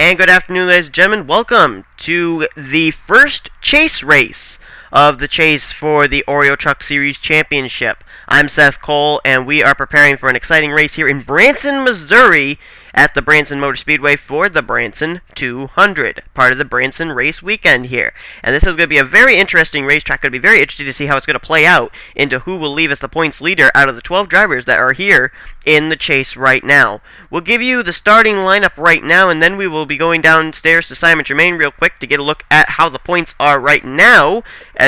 And good afternoon, ladies and gentlemen. Welcome to the first chase race of the chase for the Oreo Truck Series Championship. I'm Seth Cole, and we are preparing for an exciting race here in Branson, Missouri at the Branson Motor Speedway for the Branson 200, part of the Branson race weekend here. And this is going to be a very interesting racetrack. Going to be very interesting to see how it's going to play out into who will leave as the points leader out of the 12 drivers that are here in the chase right now. We'll give you the starting lineup right now, and then we will be going downstairs to Simon Tremaine real quick to get a look at how the points are right now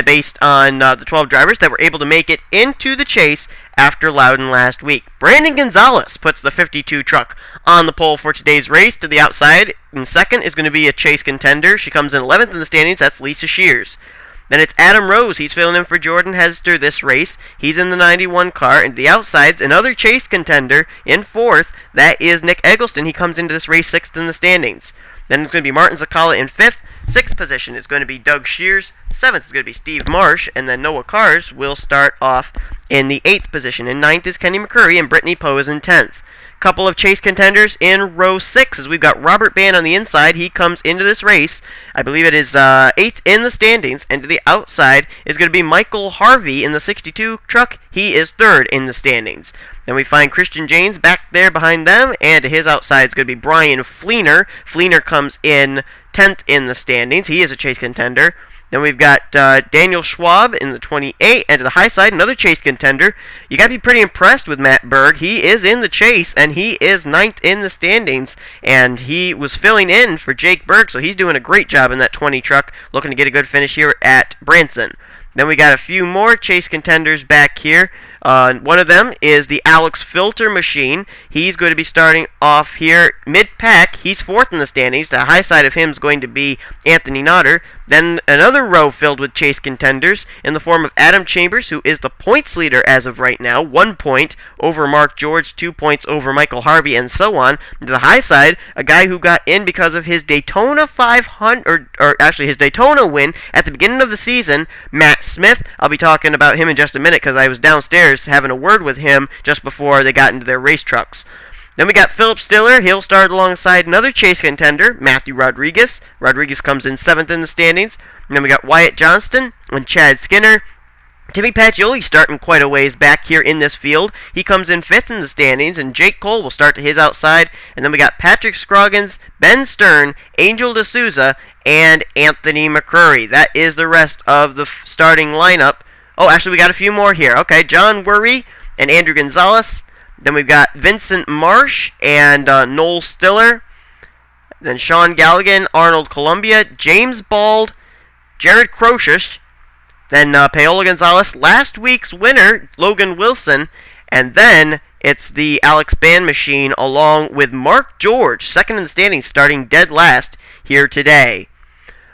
based on the 12 drivers that were able to make it into the chase after Loudon last week. Brandon Gonzalez puts the 52 truck on the pole for today's race. To the outside, in second, is going to be a chase contender. She comes in 11th in the standings. That's Lisa Shears. Then it's Adam Rose. He's filling in for Jordan Hester this race. He's in the 91 car. And the outside's another chase contender in fourth. That is Nick Eggleston. He comes into this race 6th in the standings. Then it's going to be Martin Zakala in 5th. 6th position is going to be Doug Shears. 7th is going to be Steve Marsh. And then Noah Cars will start off in the 8th position. In 9th is Kenny McCurry, and Brittany Poe is in 10th. Couple of chase contenders in row 6 as we've got Robert Bann on the inside. He comes into this race. I believe it is 8th in the standings. And to the outside is going to be Michael Harvey in the 62 truck. He is 3rd in the standings. Then we find Christian James back there behind them, and to his outside is going to be Brian Fleener. Fleener comes in 10th in the standings. He is a chase contender. Then we've got Daniel Schwab in the 28, and to the high side, another chase contender. You got to be pretty impressed with Matt Berg. He is in the chase, and he is 9th in the standings, and he was filling in for Jake Berg, so he's doing a great job in that 20 truck, looking to get a good finish here at Branson. Then we got a few more chase contenders back here. One of them is the Alex Filter Machine. He's going to be starting off here mid-pack. He's 4th in the standings. The high side of him is going to be Anthony Nodder. Then another row filled with chase contenders in the form of Adam Chambers, who is the points leader as of right now. 1 point over Mark George, 2 points over Michael Harvey, and so on. To the high side, a guy who got in because of his Daytona 500, or actually his Daytona win at the beginning of the season, Matt Smith. I'll be talking about him in just a minute because I was downstairs having a word with him just before they got into their race trucks. Then we got Philip Stiller. He'll start alongside another chase contender, Matthew Rodriguez. Rodriguez comes in 7th in the standings. And then we got Wyatt Johnston and Chad Skinner. Timmy Pacioli starting quite a ways back here in this field. He comes in 5th in the standings, and Jake Cole will start to his outside. And then we got Patrick Scroggins, Ben Stern, Angel D'Souza, and Anthony McCurry. That is the rest of the starting lineup. Oh, actually, we got a few more here. Okay, John Worry and Andrew Gonzalez. Then we've got Vincent Marsh and Noel Stiller. Then Sean Galligan, Arnold Columbia, James Bald, Jared Crocious. Then Paola Gonzalez, last week's winner, Logan Wilson. And then it's the Alex Band Machine along with Mark George, 2nd in the standings, starting dead last here today.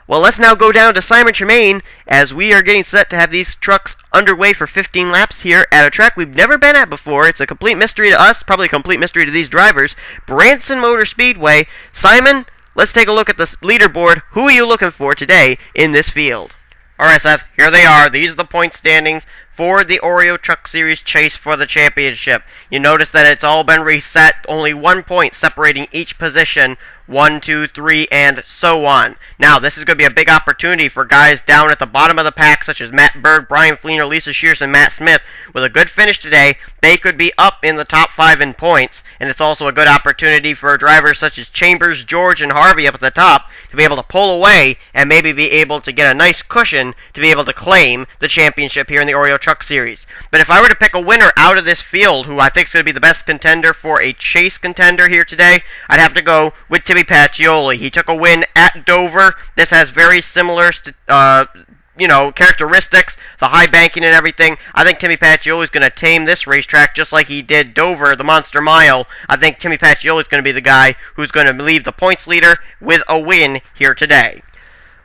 Well, let's now go down to Simon Tremaine as we are getting set to have these trucks underway for 15 laps here at a track we've never been at before. It's a complete mystery to us, probably a complete mystery to these drivers. Branson Motor Speedway. Simon, let's take a look at the leaderboard. Who are you looking for today in this field? All right, Seth, here they are. These are the point standings for the Oreo Truck Series chase for the championship. You notice that it's all been reset, only 1 point separating each position, 1, 2, 3, and so on. Now, this is going to be a big opportunity for guys down at the bottom of the pack, such as Matt Berg, Brian Fleener, Lisa Shears, and Matt Smith. With a good finish today, they could be up in the top 5 in points, and it's also a good opportunity for drivers such as Chambers, George, and Harvey up at the top to be able to pull away and maybe be able to get a nice cushion to be able to claim the championship here in the Oreo Truck Series. But if I were to pick a winner out of this field who I think is going to be the best contender for a chase contender here today, I'd have to go with Timmy Pacioli. He took a win at Dover. This has very similar characteristics, the high banking and everything. I think Timmy Pacioli is going to tame this racetrack just like he did Dover, the Monster Mile. I think Timmy Pacioli is going to be the guy who's going to leave the points leader with a win here today.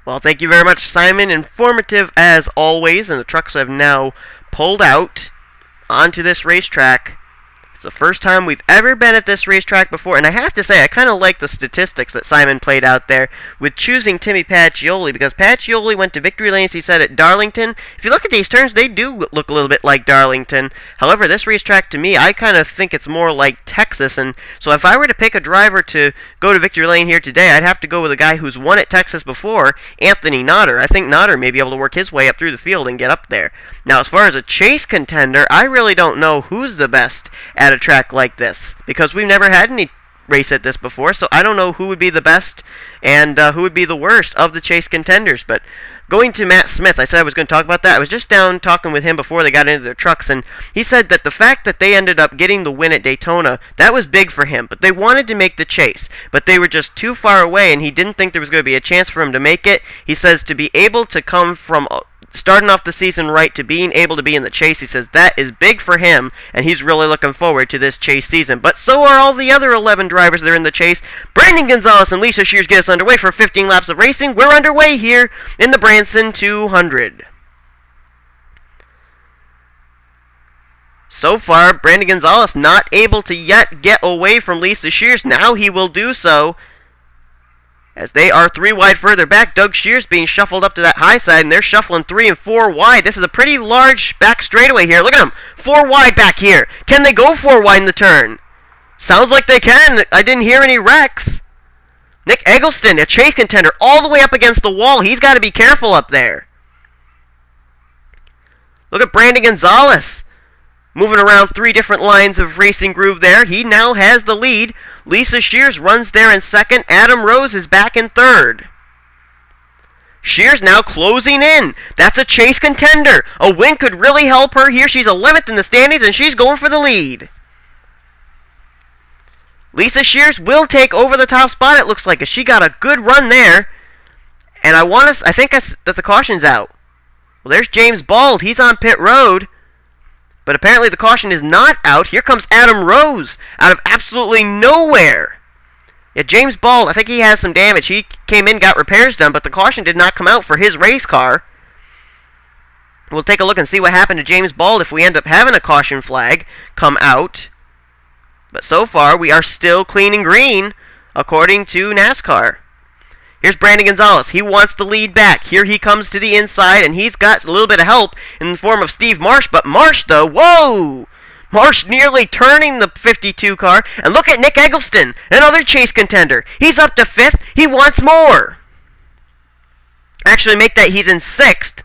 Well, thank you very much, Simon. Informative as always, and the trucks have now pulled out onto this racetrack. the first time we've ever been at this racetrack before, and I have to say, I kind of like the statistics that Simon played out there with choosing Timmy Pacioli, because Pacioli went to victory lane, as he said, at Darlington. If you look at these turns, they do look a little bit like Darlington. However, this racetrack, to me, I kind of think it's more like Texas, and so if I were to pick a driver to go to victory lane here today, I'd have to go with a guy who's won at Texas before, Anthony Notter. I think Notter may be able to work his way up through the field and get up there. Now, as far as a chase contender, I really don't know who's the best at a track like this, because we've never had any race at this before, so I don't know who would be the best and who would be the worst of the chase contenders. But going to Matt Smith, I said I was going to talk about that. I was just down talking with him before they got into their trucks, and he said that the fact that they ended up getting the win at Daytona, that was big for him, but they wanted to make the chase, but they were just too far away, and he didn't think there was going to be a chance for him to make it. He says to be able to come from starting off the season right to being able to be in the chase, he says that is big for him, and he's really looking forward to this chase season. But so are all the other 11 drivers that are in the chase. Brandon Gonzalez and Lisa Shears get us underway for 15 laps of racing. We're underway here in the Branson 200. So far, Brandon Gonzalez not able to yet get away from Lisa Shears. Now he will do so, as they are 3 wide further back. Doug Shears being shuffled up to that high side, and they're shuffling 3 and 4 wide. This is a pretty large back straightaway here. Look at them, 4 wide back here. Can they go 4 wide in the turn? Sounds like they can. I didn't hear any wrecks. Nick Eggleston, a chase contender, all the way up against the wall. He's got to be careful up there. Look at Brandon Gonzalez, moving around 3 different lines of racing groove there. He now has the lead. Lisa Shears runs there in second. Adam Rose is back in third. Shears now closing in. That's a chase contender. A win could really help her here. She's 11th in the standings, and she's going for the lead. Lisa Shears will take over the top spot, it looks like, as she got a good run there. And I think that the caution's out. Well, there's James Bald. He's on pit road. But apparently the caution is not out. Here comes Adam Rose out of absolutely nowhere. Yeah, James Bald, I think he has some damage. He came in, got repairs done, but the caution did not come out for his race car. We'll take a look and see what happened to James Bald if we end up having a caution flag come out. But so far, we are still clean and green, according to NASCAR. Here's Brandon Gonzalez. He wants the lead back. Here he comes to the inside, and he's got a little bit of help in the form of Steve Marsh. But Marsh, though, whoa! Marsh nearly turning the 52 car. And look at Nick Eggleston, another chase contender. He's up to 5th. He wants more. Actually, make that he's in 6th.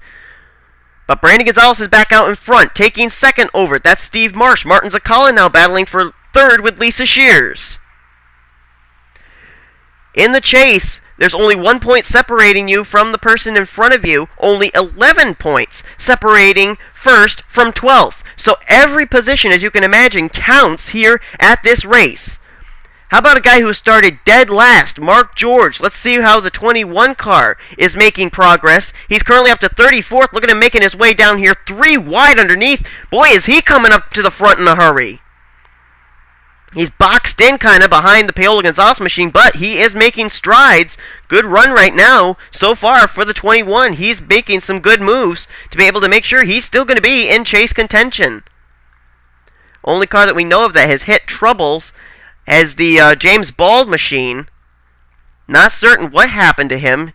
But Brandon Gonzalez is back out in front, taking second over. That's Steve Marsh. Martin Zakala now battling for third with Lisa Shears. In the chase, there's only 1 point separating you from the person in front of you. Only 11 points separating first from 12th. So every position, as you can imagine, counts here at this race. How about a guy who started dead last, Mark George? Let's see how the 21 car is making progress. He's currently up to 34th. Look at him making his way down here 3 wide underneath. Boy, is he coming up to the front in a hurry. He's boxed in kind of behind the Paola Gonzalez machine, but he is making strides. Good run right now so far for the 21. He's making some good moves to be able to make sure he's still going to be in chase contention. Only car that we know of that has hit troubles as the James Bald machine. Not certain what happened to him.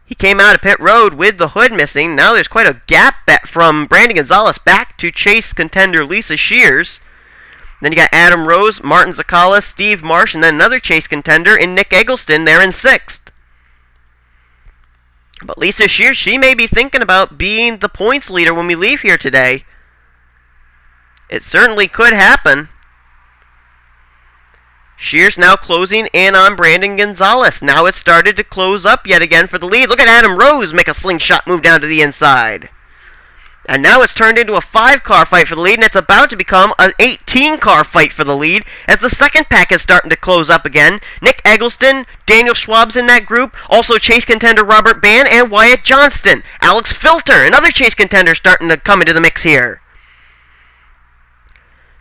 He came out of pit road with the hood missing. Now there's quite a gap from Brandon Gonzalez back to chase contender Lisa Shears. Then you got Adam Rose, Martin Zakala, Steve Marsh, and then another chase contender in Nick Eggleston there in 6th. But Lisa Shears, she may be thinking about being the points leader when we leave here today. It certainly could happen. Shears now closing in on Brandon Gonzalez. Now it's started to close up yet again for the lead. Look at Adam Rose make a slingshot move down to the inside. And now it's turned into a 5-car fight for the lead, and it's about to become an 18-car fight for the lead as the second pack is starting to close up again. Nick Eggleston, Daniel Schwab's in that group, also chase contender Robert Bann and Wyatt Johnston. Alex Filter, another chase contender, starting to come into the mix here.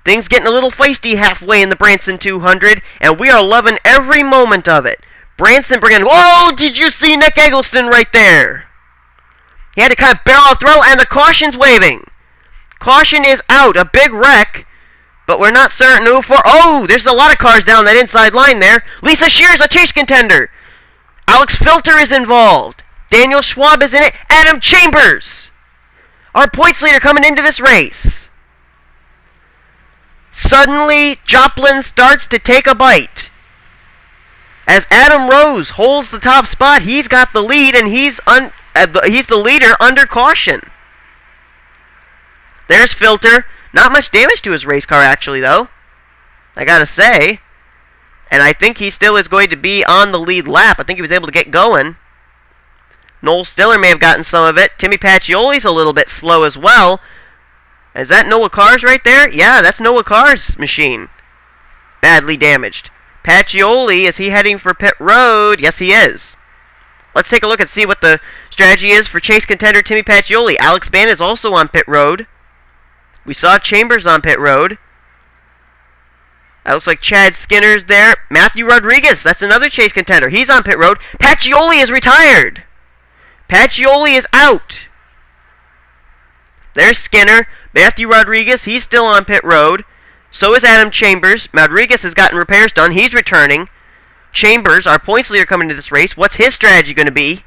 Things getting a little feisty halfway in the Branson 200, and we are loving every moment of it. Branson bringing, whoa, did you see Nick Eggleston right there? He had to kind of barrel out throw, and the caution's waving. Caution is out. A big wreck But we're not certain who for. Oh, there's a lot of cars down that inside line there. Lisa Shears, a chase contender. Alex Filter is involved. Daniel Schwab is in it. Adam Chambers, our points leader coming into this race. Suddenly, Joplin starts to take a bite. As Adam Rose holds the top spot, he's got the lead, and he's the leader under caution. There's Filter. Not much damage to his race car, actually, though, I gotta say. And I think he still is going to be on the lead lap. I think he was able to get going. Noel Stiller may have gotten some of it. Timmy Pacioli's a little bit slow as well. Is that Noah Carr's right there? Yeah, that's Noah Carr's machine. Badly damaged. Pacioli, is he heading for pit road? Yes, he is. Let's take a look and see what the strategy is for chase contender Timmy Pacioli. Alex Band is also on pit road. We saw Chambers on pit road. That looks like Chad Skinner's there. Matthew Rodriguez, that's another chase contender. He's on pit road. Pacioli is retired. Pacioli is out. There's Skinner. Matthew Rodriguez, he's still on pit road. So is Adam Chambers. Rodriguez has gotten repairs done. He's returning. Chambers, our points leader coming into this race. What's his strategy going to be?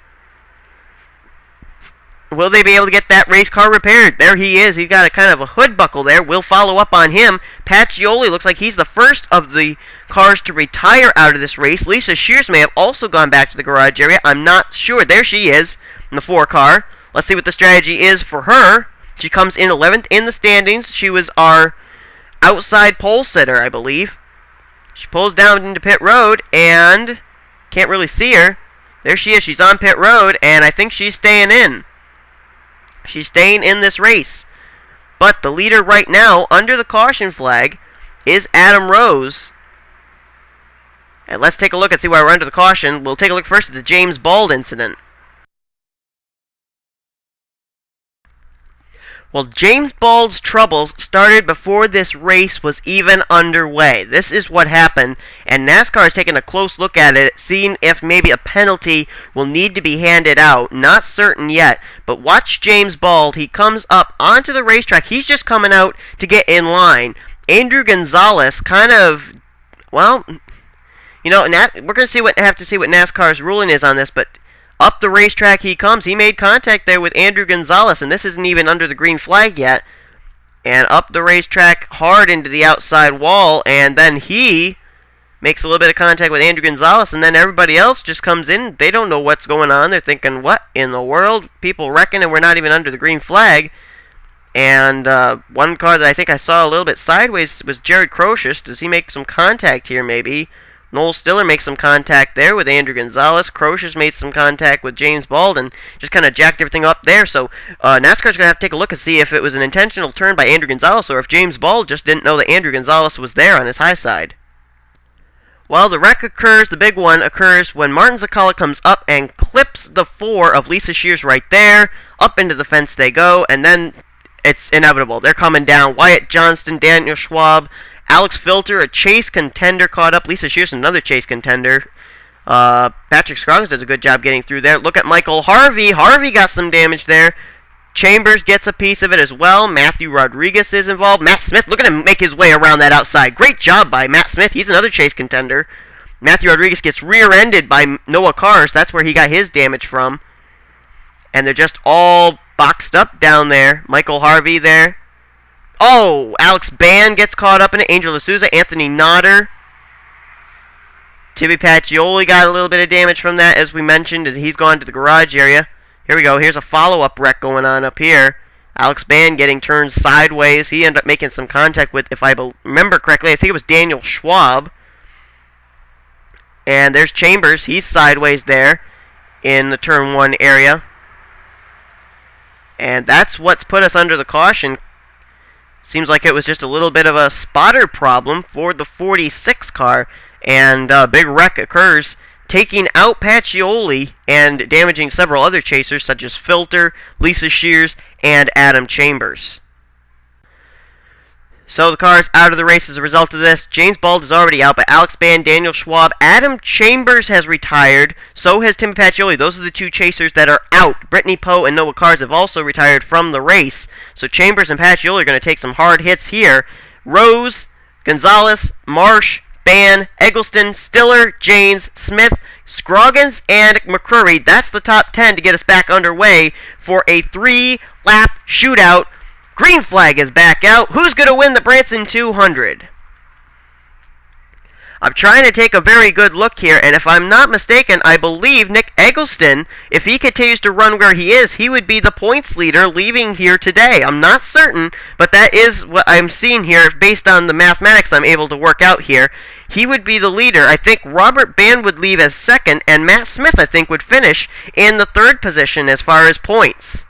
Will they be able to get that race car repaired? There he is. He's got a kind of a hood buckle there. We'll follow up on him. Pacioli looks like he's the first of the cars to retire out of this race. Lisa Shears may have also gone back to the garage area. I'm not sure. There she is in the 4 car. Let's see what the strategy is for her. She comes in 11th in the standings. She was our outside pole sitter, I believe. She pulls down into pit road and can't really see her. There she is. She's on pit road, and I think she's staying in. She's staying in this race. But the leader right now, under the caution flag, is Adam Rose. And let's take a look and see why we're under the caution. We'll take a look first at the James Bald incident. Well, James Bald's troubles started before this race was even underway. This is what happened, and NASCAR is taking a close look at it, seeing if maybe a penalty will need to be handed out. Not certain yet, but watch James Bald. He comes up onto the racetrack. He's just coming out to get in line. Andrew Gonzalez kind of, well, you know, we're going to have to see what NASCAR's ruling is on this, but up the racetrack he comes. He made contact there with Andrew Gonzalez, and this isn't even under the green flag yet. And up the racetrack hard into the outside wall, and then he makes a little bit of contact with Andrew Gonzalez, and then everybody else just comes in. They don't know what's going on. They're thinking, what in the world? People reckon, and we're not even under the green flag. And one car that I think I saw a little bit sideways was Jared Crocious. Does he make some contact here, maybe? Noel Stiller makes some contact there with Andrew Gonzalez. Crocious made some contact with James Bald and just kind of jacked everything up there. So NASCAR's going to have to take a look and see if it was an intentional turn by Andrew Gonzalez or if James Bald just didn't know that Andrew Gonzalez was there on his high side. Well, the wreck occurs, the big one occurs when Martin Zakala comes up and clips the 4 of Lisa Shears right there. Up into the fence they go, and then it's inevitable. They're coming down. Wyatt Johnston, Daniel Schwab, Alex Filter, a chase contender, caught up. Lisa Shears, another chase contender. Patrick Scroggins does a good job getting through there. Look at Michael Harvey. Harvey got some damage there. Chambers gets a piece of it as well. Matthew Rodriguez is involved. Matt Smith, look at him make his way around that outside. Great job by Matt Smith. He's another chase contender. Matthew Rodriguez gets rear-ended by Noah Cars. That's where he got his damage from. And they're just all boxed up down there. Michael Harvey there. Oh, Alex Band gets caught up in it. Angel D'Souza, Anthony Nodder. Timmy Pacioli got a little bit of damage from that, as we mentioned, and he's gone to the garage area. Here we go. Here's a follow-up wreck going on up here. Alex Band getting turned sideways. He ended up making some contact with, if I remember correctly, I think it was Daniel Schwab. And there's Chambers. He's sideways there in the turn 1 area. And that's what's put us under the caution. Seems like it was just a little bit of a spotter problem for the 46 car, and a big wreck occurs, taking out Pacioli and damaging several other chasers such as Filter, Lisa Shears, and Adam Chambers. So the car is out of the race as a result of this. James Bald is already out, but Alex Band, Daniel Schwab, Adam Chambers has retired. So has Timmy Pacioli. Those are the 2 chasers that are out. Brittany Poe and Noah Cars have also retired from the race. So Chambers and Pacioli are going to take some hard hits here Rose, Gonzalez, Marsh, Ban, Eggleston, Stiller, Janes, Smith, Scroggins, and McCrory. That's the top 10 to get us back underway for a 3-lap shootout. Green flag is back out. Who's going to win the Branson 200? I'm trying to take a very good look here, and if I'm not mistaken, I believe Nick Eggleston, if he continues to run where he is, he would be the points leader leaving here today. I'm not certain, but that is what I'm seeing here based on the mathematics I'm able to work out here. He would be the leader. I think Robert Ban would leave as second, and Matt Smith, I think, would finish in the third position as far as points.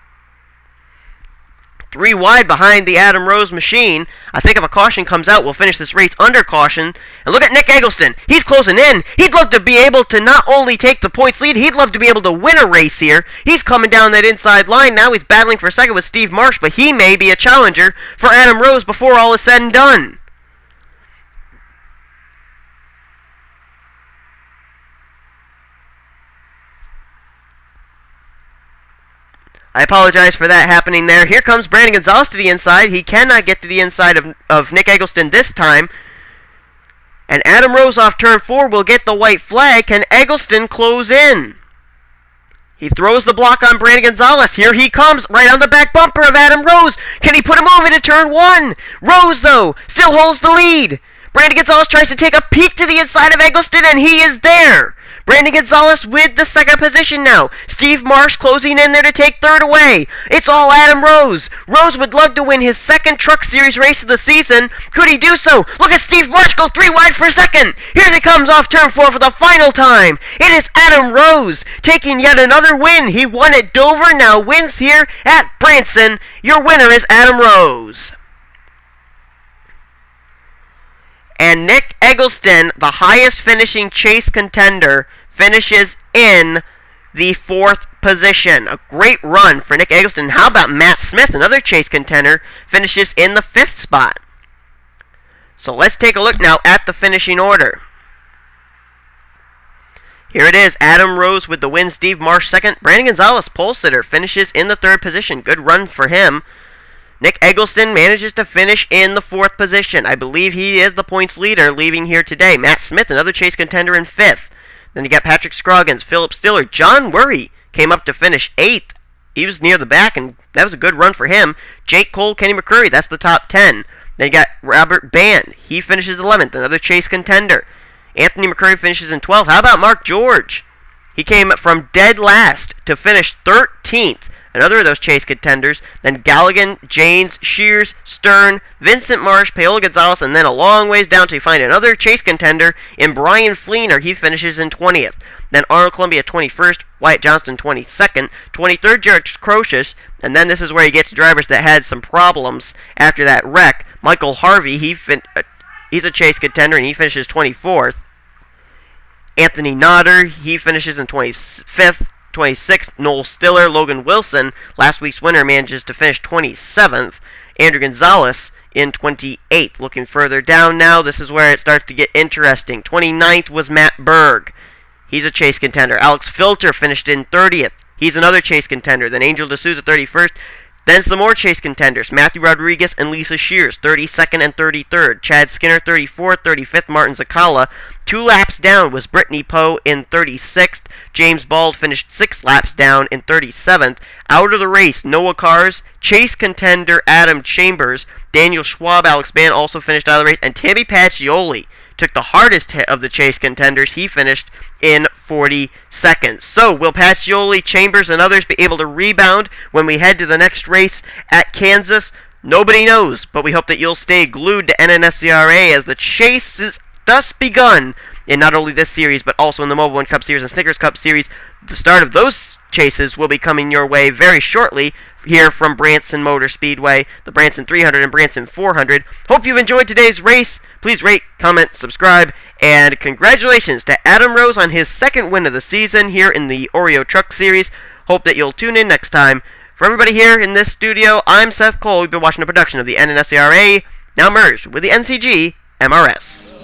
3 wide behind the Adam Rose machine. I think if a caution comes out, we'll finish this race under caution. And look at Nick Eggleston. He's closing in. He'd love to be able to not only take the points lead, he'd love to be able to win a race here. He's coming down that inside line. Now he's battling for second with Steve Marsh, but he may be a challenger for Adam Rose before all is said and done. I apologize for that happening there. Here comes Brandon Gonzalez to the inside. He cannot get to the inside of Nick Eggleston this time. And Adam Rose off turn 4 will get the white flag. Can Eggleston close in? He throws the block on Brandon Gonzalez. Here he comes, right on the back bumper of Adam Rose. Can he put him over to turn 1? Rose, though, still holds the lead. Brandon Gonzalez tries to take a peek to the inside of Eggleston, and he is there. Brandon Gonzalez with the second position now. Steve Marsh closing in there to take third away. It's all Adam Rose. Rose would love to win his second Truck Series race of the season. Could he do so? Look at Steve Marsh go 3 wide for second. Here he comes off turn 4 for the final time. It is Adam Rose taking yet another win. He won at Dover, now wins here at Branson. Your winner is Adam Rose. And Nick Eggleston, the highest finishing chase contender, finishes in the 4th position. A great run for Nick Eggleston. How about Matt Smith, another chase contender, finishes in the 5th spot. So let's take a look now at the finishing order. Here it is. Adam Rose with the win. Steve Marsh second. Brandon Gonzalez, pole sitter, finishes in the 3rd position. Good run for him. Nick Eggleston manages to finish in the 4th position. I believe he is the points leader leaving here today. Matt Smith, another chase contender, in 5th. Then you got Patrick Scroggins, Philip Stiller. John Worry came up to finish 8th. He was near the back, and that was a good run for him. Jake Cole, Kenny McCrory, that's the top 10. Then you got Robert Ban. He finishes 11th, another chase contender. Anthony McCrory finishes in 12th. How about Mark George? He came from dead last to finish 13th. Another of those chase contenders. Then Galligan, Janes, Shears, Stern, Vincent Marsh, Paola Gonzalez, and then a long ways down to find another chase contender in Brian Fleener. He finishes in 20th. Then Arnold Columbia 21st, Wyatt Johnston 22nd, 23rd Jared Crocious, and then this is where he gets drivers that had some problems after that wreck. Michael Harvey, he's a chase contender and he finishes 24th. Anthony Nodder, he finishes in 25th. 26th, Noel Stiller. Logan Wilson, last week's winner, manages to finish 27th. Andrew Gonzalez in 28th. Looking further down now, this is where it starts to get interesting. 29th was Matt Berg. He's a chase contender. Alex Filter finished in 30th. He's another chase contender. Then Angel D'Souza 31st. Then some more chase contenders. Matthew Rodriguez and Lisa Shears, 32nd and 33rd. Chad Skinner, 34th. 35th, Martin Zakala. 2 laps down was Brittany Poe in 36th. James Bald finished 6 laps down in 37th. Out of the race, Noah Cars, chase contender Adam Chambers, Daniel Schwab, Alex Ban also finished out of the race, and Tammy Pacioli took the hardest hit of the chase contenders. He finished in 42nd. So, will Pacioli, Chambers, and others be able to rebound when we head to the next race at Kansas? Nobody knows, but we hope that you'll stay glued to NNSCRA as the chase is thus begun in not only this series, but also in the Mobile One Cup Series and Snickers Cup Series. The start of those chases will be coming your way very shortly here from Branson Motor Speedway, the Branson 300 and Branson 400. Hope you've enjoyed today's race. Please rate, comment, subscribe, and congratulations to Adam Rose on his 2nd win of the season here in the Oreo Truck Series. Hope that you'll tune in next time. For everybody here in this studio, I'm Seth Cole. We've been watching a production of the NNSCRA, now merged with the NCG MRS.